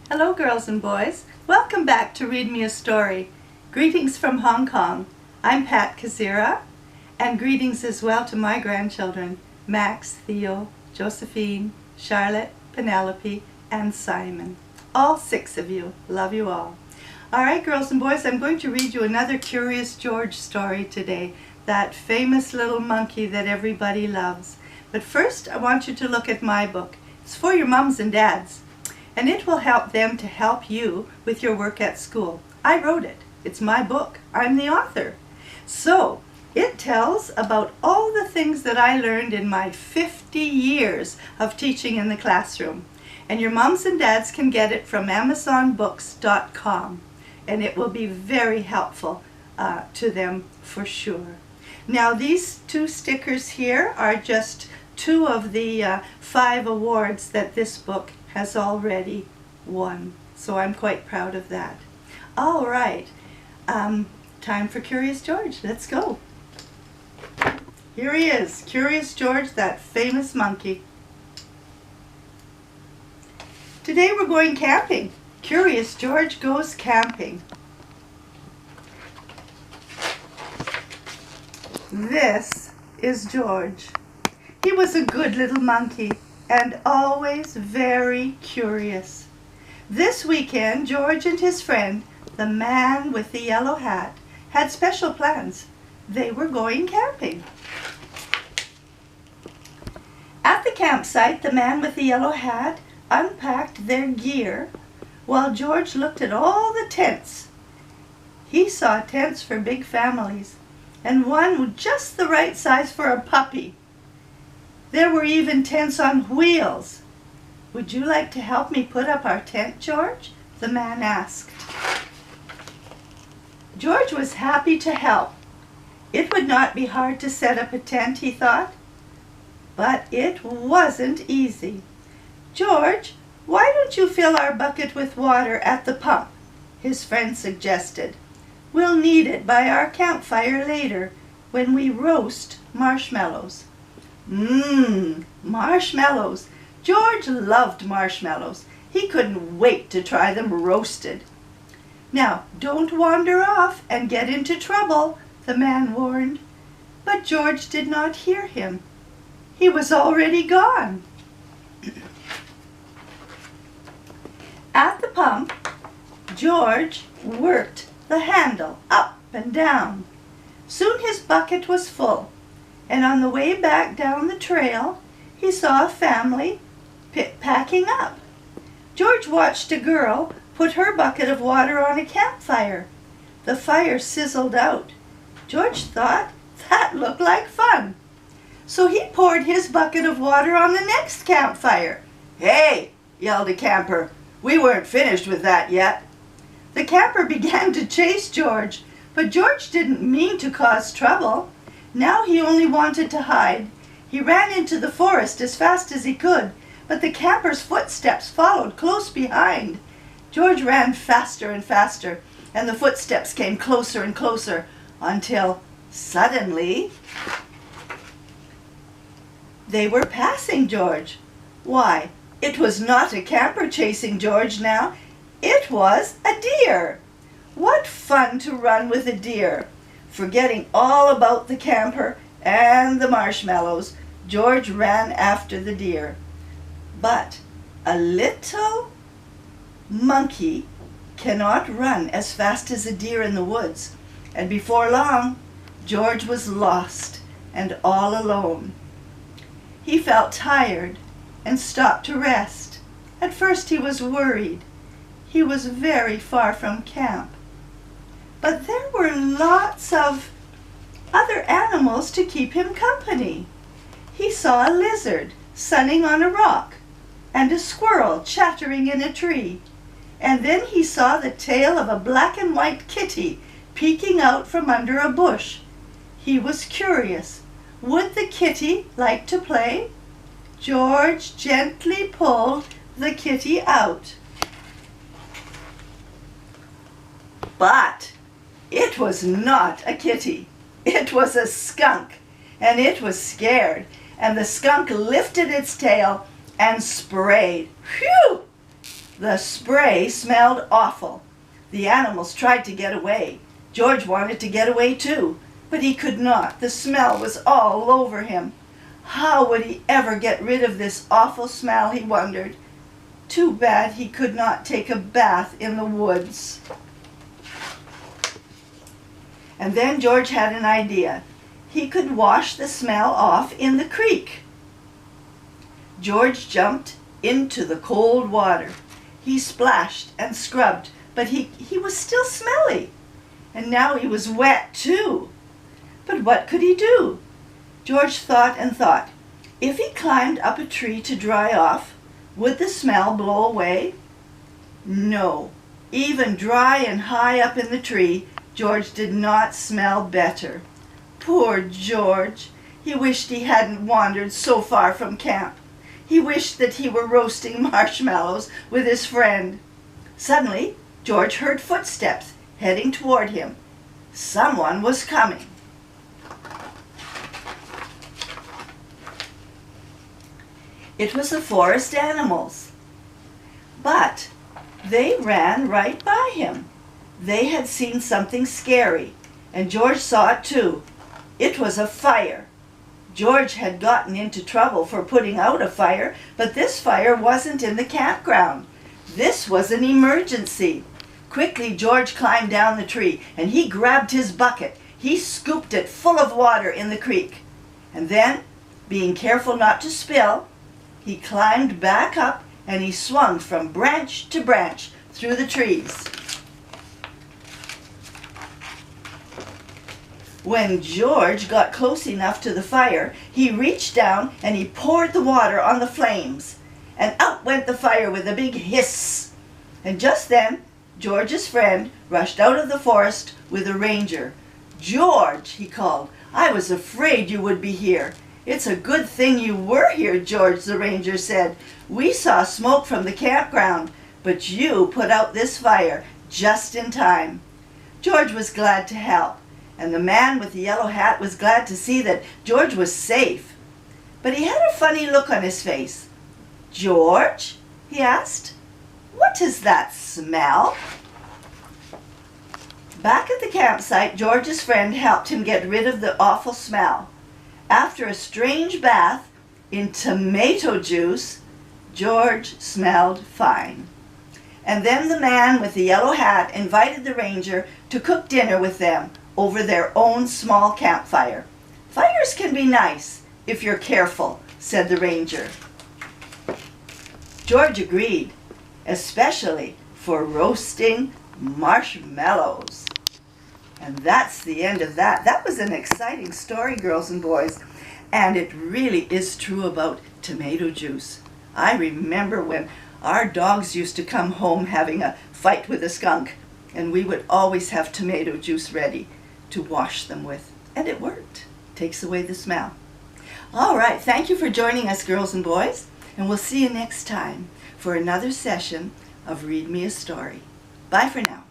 Hello girls and boys, welcome back to Read Me a Story. Greetings from Hong Kong. I'm Pat Kozyra, and greetings as well to my grandchildren, Max, Theo, Josephine, Charlotte, Penelope, and Simon. All 6 of you. Love you all. Alright girls and boys, I'm going to read you another Curious George story today, that famous little monkey that everybody loves. But first I want you to look at my book. It's for your mums and dads, and it will help them to help you with your work at school. I wrote it. It's my book. I'm the author. So it tells about all the things that I learned in my 50 years of teaching in the classroom. And your moms and dads can get it from amazonbooks.com, and it will be very helpful to them for sure. Now these 2 stickers here are just 2 of the 5 awards that this book has already won. So I'm quite proud of that. All right, time for Curious George. Let's go. Here he is, Curious George, that famous monkey. Today we're going camping. Curious George goes camping. This is George. He was a good little monkey and always very curious. This weekend, George and his friend, the man with the yellow hat, had special plans. They were going camping. At the campsite, the man with the yellow hat unpacked their gear while George looked at all the tents. He saw tents for big families, and one just the right size for a puppy. There were even tents on wheels. "Would you like to help me put up our tent, George?" the man asked. George was happy to help. It would not be hard to set up a tent, he thought. But it wasn't easy. "George, why don't you fill our bucket with water at the pump?" his friend suggested. "We'll need it by our campfire later when we roast marshmallows." Marshmallows. George loved marshmallows. He couldn't wait to try them roasted. "Now, don't wander off and get into trouble," the man warned. But George did not hear him. He was already gone. At the pump, George worked the handle up and down. Soon his bucket was full, and on the way back down the trail, he saw a family packing up. George watched a girl put her bucket of water on a campfire. The fire sizzled out. George thought that looked like fun. So he poured his bucket of water on the next campfire. "Hey!" yelled a camper. "We weren't finished with that yet." The camper began to chase George, but George didn't mean to cause trouble. Now he only wanted to hide. He ran into the forest as fast as he could, but the camper's footsteps followed close behind. George ran faster and faster, and the footsteps came closer and closer, until suddenly they were passing George. Why, it was not a camper chasing George now. It was a deer. What fun to run with a deer! Forgetting all about the camper and the marshmallows, George ran after the deer. But a little monkey cannot run as fast as a deer in the woods, and before long, George was lost and all alone. He felt tired and stopped to rest. At first he was worried. He was very far from camp. But there were lots of other animals to keep him company. He saw a lizard sunning on a rock, and a squirrel chattering in a tree. And then he saw the tail of a black and white kitty peeking out from under a bush. He was curious. Would the kitty like to play? George gently pulled the kitty out. But it was not a kitty. It was a skunk, and it was scared, and the skunk lifted its tail and sprayed. Phew! The spray smelled awful. The animals tried to get away. George wanted to get away too, but he could not. The smell was all over him. How would he ever get rid of this awful smell, he wondered. Too bad he could not take a bath in the woods. And then George had an idea. He could wash the smell off in the creek. George jumped into the cold water. He splashed and scrubbed, but he was still smelly. And now he was wet too. But what could he do? George thought and thought. If he climbed up a tree to dry off, would the smell blow away? No. Even dry and high up in the tree, George did not smell better. Poor George! He wished he hadn't wandered so far from camp. He wished that he were roasting marshmallows with his friend. Suddenly, George heard footsteps heading toward him. Someone was coming. It was the forest animals. But they ran right by him. They had seen something scary, and George saw it too. It was a fire. George had gotten into trouble for putting out a fire, but this fire wasn't in the campground. This was an emergency. Quickly, George climbed down the tree, and he grabbed his bucket. He scooped it full of water in the creek. And then, being careful not to spill, he climbed back up and he swung from branch to branch through the trees. When George got close enough to the fire, he reached down and he poured the water on the flames. And out went the fire with a big hiss. And just then, George's friend rushed out of the forest with a ranger. "George," he called, "I was afraid you would be here." "It's a good thing you were here, George," the ranger said. "We saw smoke from the campground, but you put out this fire just in time." George was glad to help, and the man with the yellow hat was glad to see that George was safe. But he had a funny look on his face. "George," he asked, "what is that smell?" Back at the campsite, George's friend helped him get rid of the awful smell. After a strange bath in tomato juice, George smelled fine. And then the man with the yellow hat invited the ranger to cook dinner with them over their own small campfire. "Fires can be nice if you're careful," said the ranger. George agreed, especially for roasting marshmallows. And that's the end of that. That was an exciting story, girls and boys. And it really is true about tomato juice. I remember when our dogs used to come home having a fight with a skunk, and we would always have tomato juice ready to wash them with. And it worked. Takes away the smell. All right, thank you for joining us, girls and boys. And we'll see you next time for another session of Read Me a Story. Bye for now.